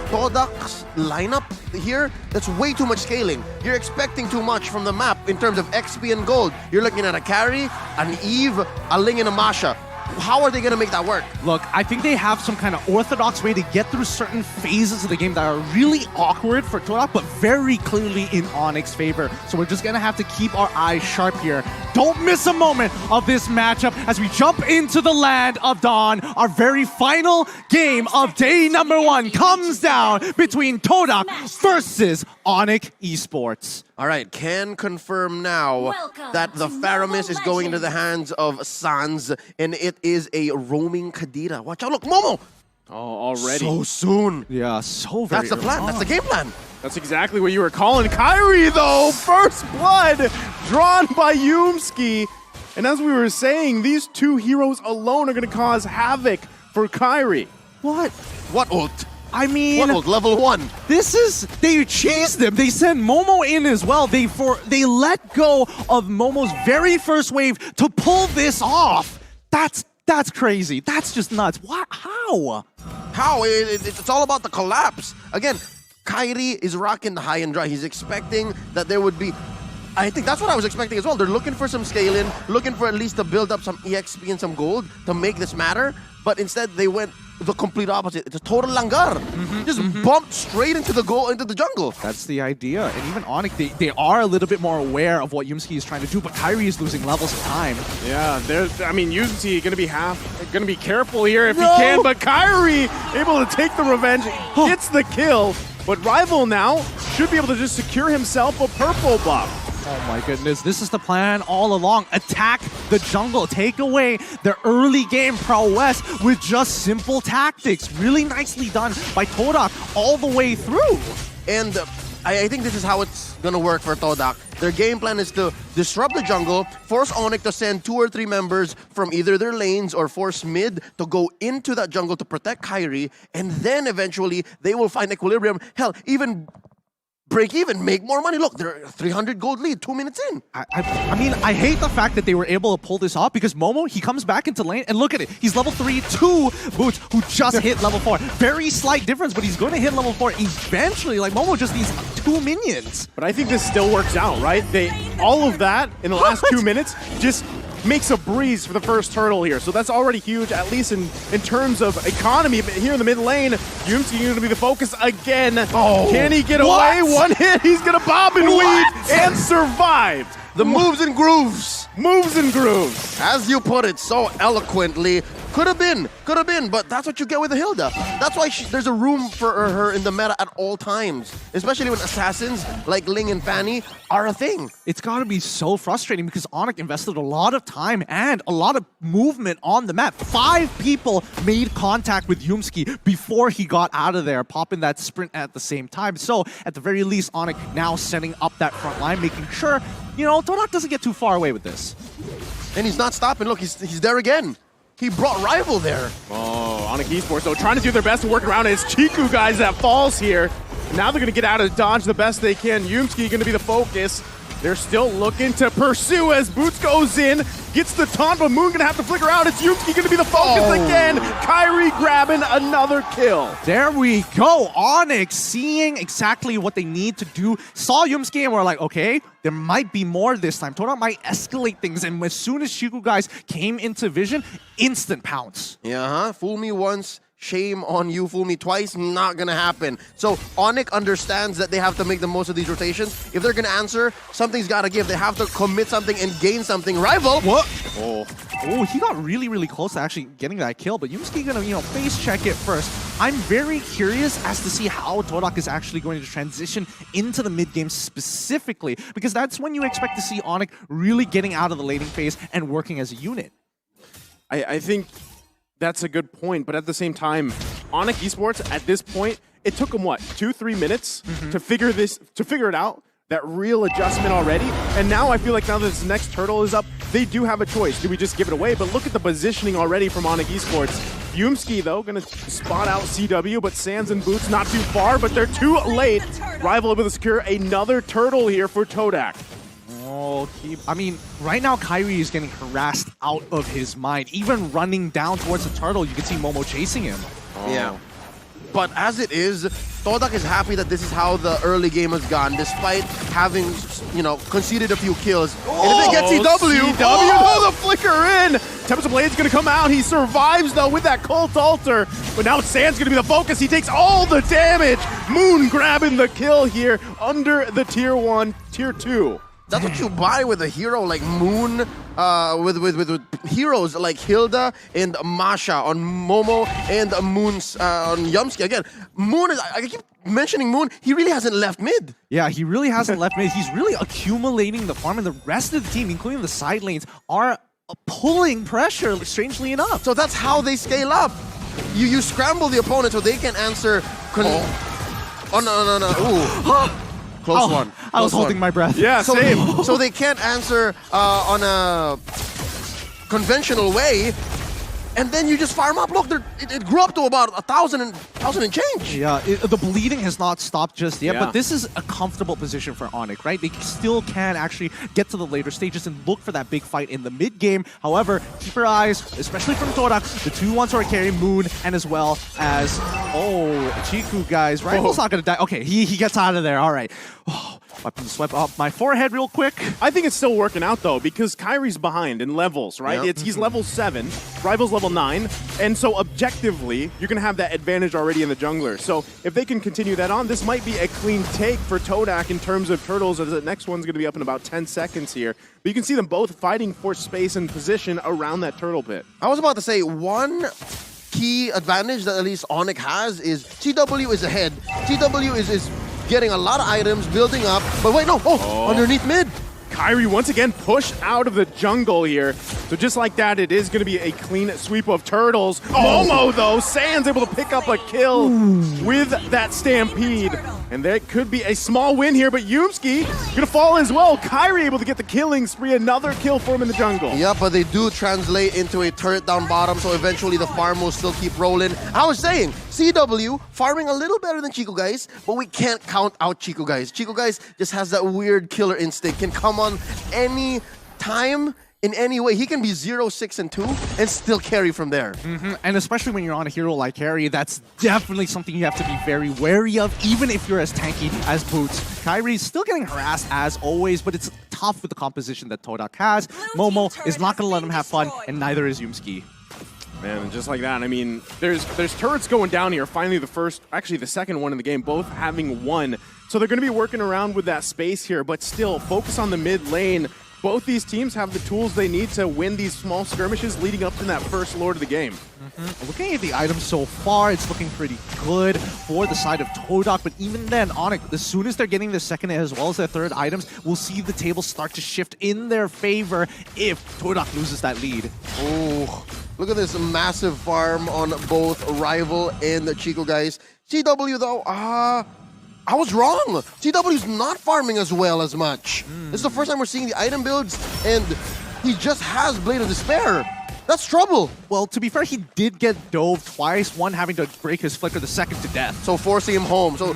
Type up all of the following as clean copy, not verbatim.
Todak's lineup here, that's way too much scaling. You're expecting too much from the map in terms of XP and gold. You're looking at a carry, an Eve, a Ling, and a Masha. How are they going to make that work? Look, I think they have some kind of orthodox way to get through certain phases of the game that are really awkward for Todak, but very clearly in ONIC's favor. So we're just going to have to keep our eyes sharp here. Don't miss a moment of this matchup as we jump into the land of Dawn. Our very final game of day number 1 comes down between Todak versus ONIC Esports. All right, can confirm now that the Faramis is going into the hands of Sans, and it is a roaming Kadira. Watch out, look, Momo! Oh, already. So soon. Yeah, so very That's the plan, that's the game plan. That's exactly what you were calling. Kairi, though, first blood drawn by Yumski. And as we were saying, these two heroes alone are going to cause havoc for Kairi. What? What ult? I mean, What ult? Level 1. this is, they cheesed them. They sent Momo in as well. They let go of Momo's very first wave to pull this off. That's crazy. That's just nuts. What? How? How? It's all about the collapse. Again, Kairi is rocking the high and dry. He's expecting that there would be... I think that's what I was expecting as well. They're looking for some scale-in, looking for at least to build up some EXP and some gold to make this matter. But instead, they went the complete opposite. It's a total langar. Just bumped straight into the jungle. That's the idea. And even ONIC, they are a little bit more aware of what Yumski is trying to do, but Kairi is losing levels of time. Yeah, I mean, Yumski gonna be careful here if he can, but Kairi able to take the revenge, gets the kill. But Rival now should be able to just secure himself a purple buff. Oh my goodness, this is the plan all along. Attack the jungle, take away the early game prowess with just simple tactics. Really nicely done by Todak all the way through. And I think this is how it's going to work for Todak. Their game plan is to disrupt the jungle, force ONIC to send 2 or 3 members from either their lanes or force mid to go into that jungle to protect Kairi, and then eventually they will find equilibrium. Hell, even break even, make more money. Look, they're 300 gold lead 2 minutes in. I mean, I hate the fact that they were able to pull this off because Momo, he comes back into lane and look at it. He's level 3, 2 Boots who just hit level 4. Very slight difference, but he's going to hit level 4 eventually. Like, Momo just needs 2 minions. But I think this still works out, right? All of that in the last 2 minutes just makes a breeze for the first turtle here. So that's already huge, at least in terms of economy. But here in the mid lane, Yumski going to be the focus again. Oh, can he get away? One hit, he's going to bob and weave and survive. The moves and grooves. Moves and grooves. As you put it so eloquently, could have been, but that's what you get with a Hilda. That's why there's a room for her in the meta at all times, especially when assassins like Ling and Fanny are a thing. It's got to be so frustrating because ONIC invested a lot of time and a lot of movement on the map. 5 people made contact with Yumski before he got out of there, popping that sprint at the same time. So at the very least, ONIC now setting up that front line, making sure, you know, Todak doesn't get too far away with this. And he's not stopping. Look, he's there again. He brought Rival there. Oh, ONIC Esports, though, trying to do their best to work around it. It's Chiku, guys, that falls here. Now they're going to get out of dodge the best they can. Yumski going to be the focus. They're still looking to pursue as Boots goes in, gets the taunt, but Moon going to have to flicker out. It's Yumski going to be the focus again. Kairi grabbing another kill. There we go. ONIC seeing exactly what they need to do. Saw Yumski and we're like, okay, there might be more this time. Todak might escalate things. And as soon as Chiku guys came into vision, instant pounce. Yeah, fool me once, shame on you. Fool me twice, not gonna happen. So ONIC understands that they have to make the most of these rotations. If they're gonna answer, something's gotta give. They have to commit something and gain something. Rival! What? Oh, he got really, really close to actually getting that kill, but Yumski gonna, you know, face check it first. I'm very curious as to see how Todak is actually going to transition into the mid game specifically, because that's when you expect to see ONIC really getting out of the laning phase and working as a unit. I think that's a good point, but at the same time, ONIC Esports at this point, it took them what, 2-3 minutes to figure it out. That real adjustment already, and now I feel like now that this next turtle is up, they do have a choice. Do we just give it away? But look at the positioning already from ONIC Esports. Yumski, though, gonna spot out CW, but Sans and Boots not too far, but they're too late. Rival able to secure another turtle here for Todak. Oh, I mean, right now Kairi is getting harassed out of his mind. Even running down towards the turtle, you can see Momo chasing him. Yeah. But as it is, Todak is happy that this is how the early game has gone, despite having, conceded a few kills. And if they get CW, the flicker in! Tempest Blade's gonna come out. He survives though with that Cult Altar, but now Sand's gonna be the focus. He takes all the damage. Moon grabbing the kill here under the tier 1, tier 2. That's what you buy with a hero like Moon, with heroes like Hilda and Masha on Momo and Moon's on Yumski. Again, Moon is, I keep mentioning Moon, he really hasn't left mid. Yeah, he really hasn't left mid. He's really accumulating the farm, and the rest of the team, including the side lanes, are pulling pressure, strangely enough. So that's how they scale up. You scramble the opponent so they can answer. Oh no. Ooh. Close one. I was holding my breath. Yeah, same. So they can't answer on a conventional way, and then you just farm up. Look, it grew up to about 1,000 and change. Yeah, the bleeding has not stopped just yet, Yeah. but this is a comfortable position for ONIC, right? They still can actually get to the later stages and look for that big fight in the mid game. However, keep your eyes, especially from Todak, the 2-1s are carrying Moon, and as well as, Chiku, guys. Rival's not going to die. Okay, he gets out of there. All right. Weapon swept up my forehead real quick. I think it's still working out though, because Kyrie's behind in levels, right? Yep. He's level 7, Rival's level 9, and so objectively, you're gonna have that advantage already in the jungler. So if they can continue that on, this might be a clean take for Todak in terms of turtles, as the next one's gonna be up in about 10 seconds here. But you can see them both fighting for space and position around that turtle pit. I was about to say, one key advantage that at least ONIC has is TW is ahead. TW is getting a lot of items, building up, but wait, no, underneath mid. Kyrie once again pushed out of the jungle here. So just like that, it is going to be a clean sweep of turtles. Momo, though, Sans able to pick up a kill with that Stampede. And there could be a small win here, but Yumski going to fall as well. Kyrie able to get the killing spree, another kill for him in the jungle. Yeah, but they do translate into a turret down bottom, so eventually the farm will still keep rolling. I was saying, CW farming a little better than Chico Guys, but we can't count out Chico Guys. Chico Guys just has that weird killer instinct, can come on any time, in any way. He can be 0, 6, and 2 and still carry from there. And especially when you're on a hero like Harry, that's definitely something you have to be very wary of, even if you're as tanky as Boots. Kyrie's still getting harassed as always, but it's tough with the composition that Todak has. Momo is not going to let him have fun, and neither is Yumski. Man, and just like that, I mean, there's turrets going down here. Finally, the second one in the game, both having one. So they're going to be working around with that space here, but still focus on the mid lane. Both these teams have the tools they need to win these small skirmishes leading up to that first Lord of the game. Looking at the items so far, it's looking pretty good for the side of Todak, but even then, ONIC, as soon as they're getting their second as well as their third items, we'll see the table start to shift in their favor if Todak loses that lead. Oh, look at this massive farm on both Rival and the Chico Guys. CW though, I was wrong. CW's not farming as well as much. This is the first time we're seeing the item builds, and he just has Blade of Despair. That's trouble. Well, to be fair, he did get dove twice, one having to break his flicker, the second to death. So forcing him home. So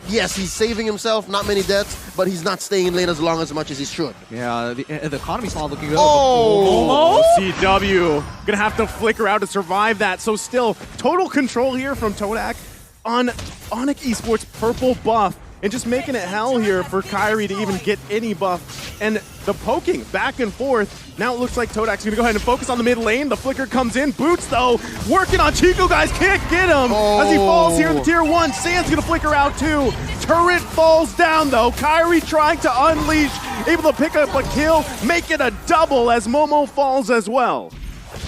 yes, he's saving himself, not many deaths, but he's not staying in lane as long as much as he should. Yeah, the economy's not looking good. Oh! CW gonna have to flicker out to survive that. So still, total control here from Todak on ONIC Esports purple buff, and just making it hell here for Kyrie to even get any buff. And the poking back and forth. Now it looks like Todak's gonna go ahead and focus on the mid lane. The flicker comes in. Boots, though, working on Chico Guys. Can't get him as he falls here in the tier 1. Sand's gonna flicker out too. Turret falls down, though. Kyrie trying to unleash, able to pick up a kill, make it a double as Momo falls as well.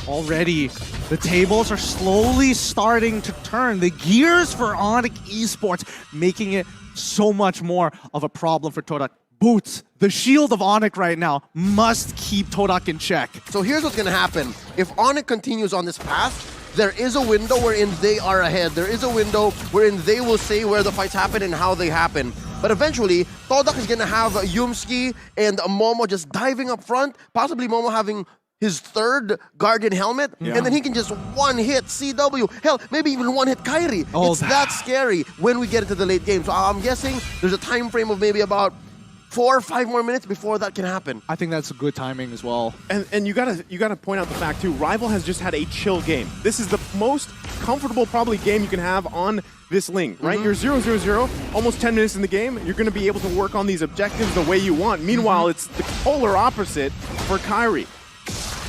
Already, the tables are slowly starting to turn. The gears for ONIC Esports, making it so much more of a problem for Todak. Boots, the shield of ONIC right now, must keep Todak in check. So here's what's going to happen. If ONIC continues on this path, there is a window wherein they are ahead. There is a window wherein they will say where the fights happen and how they happen. But eventually, Todak is going to have Yumski and Momo just diving up front, possibly Momo having his third Guardian helmet, and then he can just one-hit CW. Hell, maybe even one-hit Kyrie. It's that scary when we get into the late game. So I'm guessing there's a time frame of maybe about 4 or 5 more minutes before that can happen. I think that's good timing as well. And you gotta point out the fact too, Rival has just had a chill game. This is the most comfortable probably game you can have on this link, right? You're 0-0-0, almost 10 minutes in the game. You're gonna be able to work on these objectives the way you want. Meanwhile, it's the polar opposite for Kairi.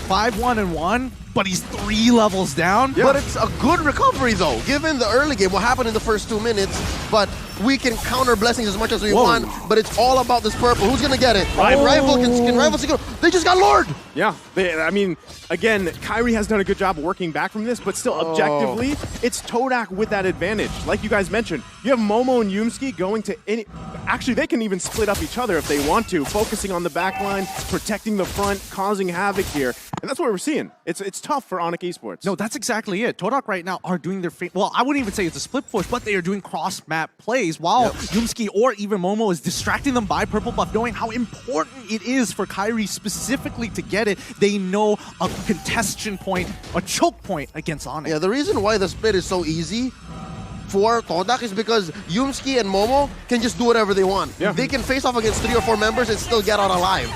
5-1-1, but he's 3 levels down. But it's a good recovery though, given the early game, what happened in the first 2 minutes. But we can counter blessings as much as we want, but it's all about this purple. Who's gonna get it? Rival can Rival secure. They just got lured! Yeah, I mean, again, Kairi has done a good job working back from this, but still, objectively, it's Todak with that advantage. Like you guys mentioned, you have Momo and Yumski going to any... Actually, they can even split up each other if they want to, focusing on the back line, protecting the front, causing havoc here. And that's what we're seeing. It's tough for ONIC Esports. No, that's exactly it. Todak right now are doing their... Well, I wouldn't even say it's a split push, but they are doing cross-map plays while Yumski or even Momo is distracting them by purple buff, knowing how important it is for Kairi specifically to get it. They know a contestation point, a choke point against ONIC. Yeah, the reason why the split is so easy for Todak is because Yumski and Momo can just do whatever they want. Yeah. They can face off against 3 or 4 members and still get out alive.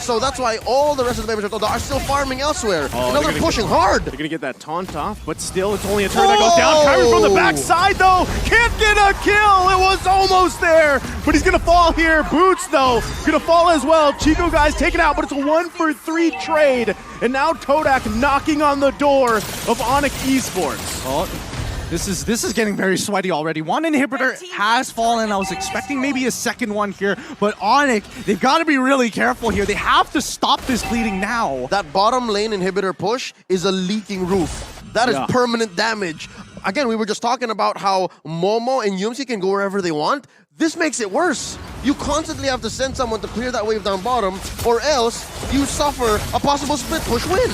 So that's why all the rest of the members of Todak are still farming elsewhere. And now they're pushing hard. They're gonna get that taunt off, but still, it's only a turn that goes down. Kairi from the backside, though, can't get a kill. It was almost there, but he's gonna fall here. Boots, though, gonna fall as well. Chico guy's taken out, but it's a 1-for-3 trade. And now Todak knocking on the door of ONIC Esports. Oh, this is getting very sweaty already. One inhibitor has fallen. I was expecting maybe a second one here, but ONIC, they've got to be really careful here. They have to stop this bleeding now. That bottom lane inhibitor push is a leaking roof. That is permanent damage. Again, we were just talking about how Momo and Yumsi can go wherever they want. This makes it worse. You constantly have to send someone to clear that wave down bottom, or else you suffer a possible split push win.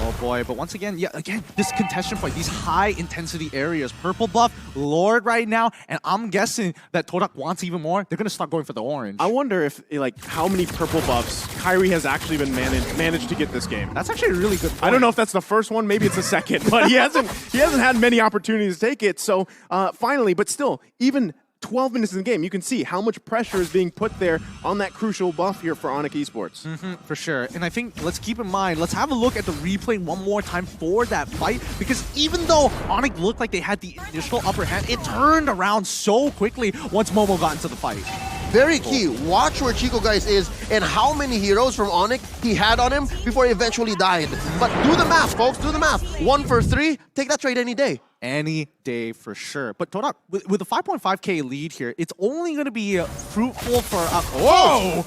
Oh boy, but once again, this contestation fight, these high intensity areas, purple buff, Lord right now, and I'm guessing that Todak wants even more. They're gonna start going for the orange. I wonder if, like, how many purple buffs Kairi has actually been managed to get this game. That's actually a really good point. I don't know if that's the first one, maybe it's the second, but he hasn't had many opportunities to take it. So finally, but still, even 12 minutes in the game, you can see how much pressure is being put there on that crucial buff here for ONIC Esports. For sure. And I think, let's keep in mind, let's have a look at the replay one more time for that fight, because even though ONIC looked like they had the initial upper hand, it turned around so quickly once Momo got into the fight. Very key. Watch where Chico Guys is and how many heroes from ONIC he had on him before he eventually died. But do the math, folks. Do the math. 1-for-3. Take that trade any day. Any day for sure. But Todak, with a 5.5k lead here, it's only going to be fruitful for... Whoa!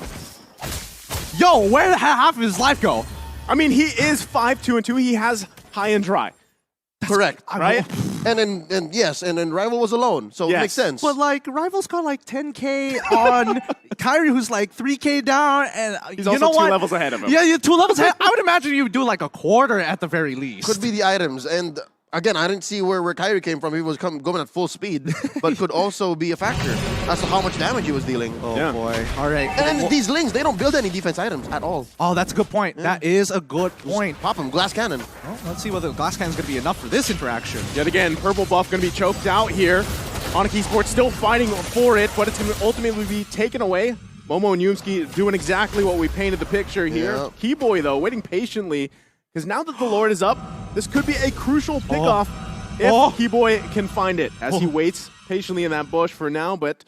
Yo, where did half of his life go? I mean, he is 5-2-2. He has high and dry. Correct. Right? And then Rival was alone, so it makes sense. But like, Rival's got like 10k on Kairi, who's like 3k down, and he's you also know 2 what? levels ahead of him. Yeah, you're 2 levels ahead. I would imagine you would do like a quarter at the very least. Could be the items, and again, I didn't see where Kairi came from. He was going at full speed, but could also be a factor as to how much damage he was dealing. Oh boy. All right. And then these Lings, they don't build any defense items at all. Oh, that's a good point. That is a good point. Pop them, glass cannon. Well, let's see whether the glass cannon is going to be enough for this interaction. Yet again, purple buff going to be choked out here. ONIC Esports still fighting for it, but it's going to ultimately be taken away. Momo and Yumski doing exactly what we painted the picture here. Yeah. Keyboy, though, waiting patiently, because now that the Lord is up, this could be a crucial pickoff if Keyboy can find it, as he waits patiently in that bush for now, but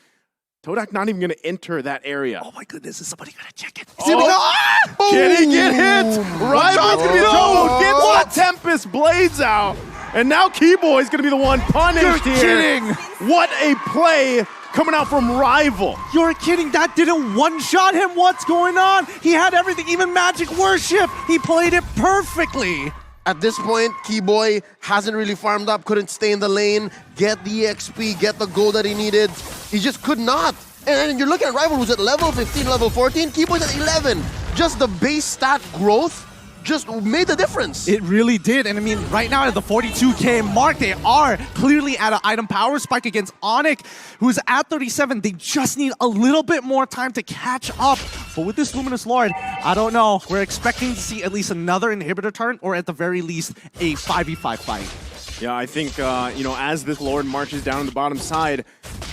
Todak not even going to enter that area. Oh my goodness, is somebody going to check it? Can he get hit? Rival's going to be thrown. Gets the Tempest Blades out. And now Keyboy's going to be the one punished here. Kidding. What a play coming out from Rival. You're kidding. That didn't one-shot him. What's going on? He had everything, even Magic Worship. He played it perfectly. At this point, Keyboy hasn't really farmed up, couldn't stay in the lane, get the XP, get the gold that he needed. He just could not. And you're looking at Rival who's at level 15, level 14. Keyboy's at 11. Just the base stat growth just made the difference. It really did. And I mean, right now at the 42k mark, they are clearly at an item power spike against ONIC, who's at 37. They just need a little bit more time to catch up. But with this Luminous Lord, I don't know. We're expecting to see at least another inhibitor turn, or at the very least, a 5v5 fight. Yeah, I think, as this Lord marches down the bottom side,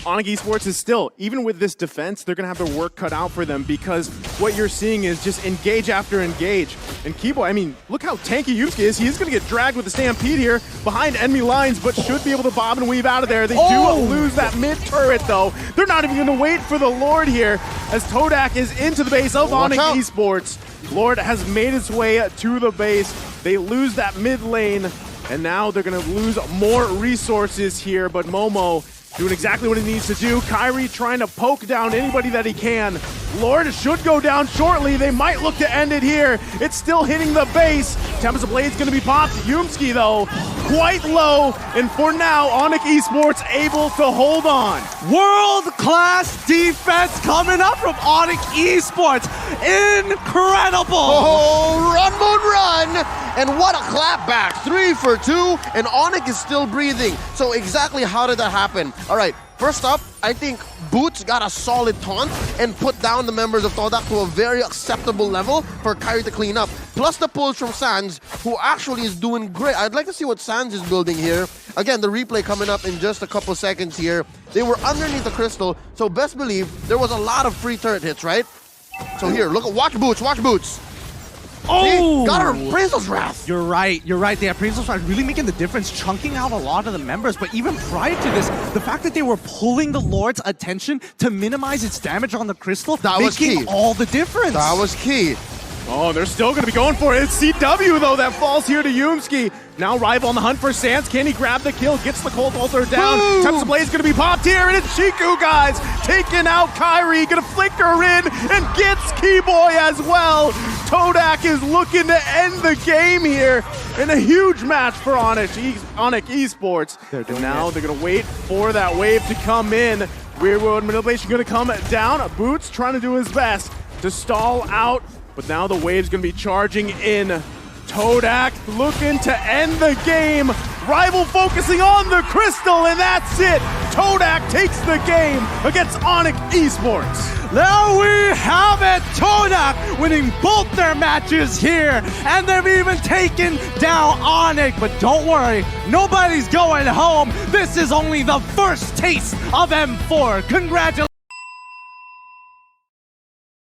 ONIC Esports is still, even with this defense, they're going to have their work cut out for them because what you're seeing is just engage after engage. And Kibo, I mean, look how tanky Yusuke is. He is going to get dragged with the Stampede here behind enemy lines, but should be able to bob and weave out of there. They do lose that mid-turret, though. They're not even going to wait for the Lord here as Todak is into the base of ONIC Esports. Lord has made his way to the base. They lose that mid lane, and now they're going to lose more resources here, but Momo doing exactly what he needs to do. Kyrie trying to poke down anybody that he can. Lord should go down shortly. They might look to end it here. It's still hitting the base. Tempest of Blade's going to be popped. Yumski, though, quite low. And for now, ONIC Esports able to hold on. World-class defense coming up from ONIC Esports. Incredible! Oh, run, moon, run! And what a clapback. 3 for 2, and ONIC is still breathing. So exactly how did that happen? All right, first up, I think Boots got a solid taunt and put down the members of Todak to a very acceptable level for Kyrie to clean up. Plus the pulls from Sans, who actually is doing great. I'd like to see what Sans is building here. Again, the replay coming up in just a couple seconds here. They were underneath the crystal, so best believe there was a lot of free turret hits, right? So here, look at, watch Boots, watch Boots. Oh! See? Got her Appraisal's Wrath. You're right. The Appraisal's Wrath really making the difference, chunking out a lot of the members. But even prior to this, the fact that they were pulling the Lord's attention to minimize its damage on the crystal, that was making key. all the difference. That was key. Oh, they're still going to be going for it. It's CW, though, that falls here to Yumski. Now Rival on the hunt for Sans. Can he grab the kill? Gets the Cold Altar down. Tempest of Blade's going to be popped here, and it's Chiku, guys. Taking out Kyrie. Going to flicker in and gets Keyboy as well. Todak is looking to end the game here in a huge match for ONIC Esports. And now they're going to wait for that wave to come in. Weird World Manipulation going to come down. Boots trying to do his best to stall out. But now the wave's going to be charging in. Todak looking to end the game. Rival focusing on the crystal, and that's it. Todak takes the game against ONIC Esports. There we have it! Todak winning both their matches here, and they've even taken down ONIC. But don't worry, nobody's going home. This is only the first taste of M4. Congratulations.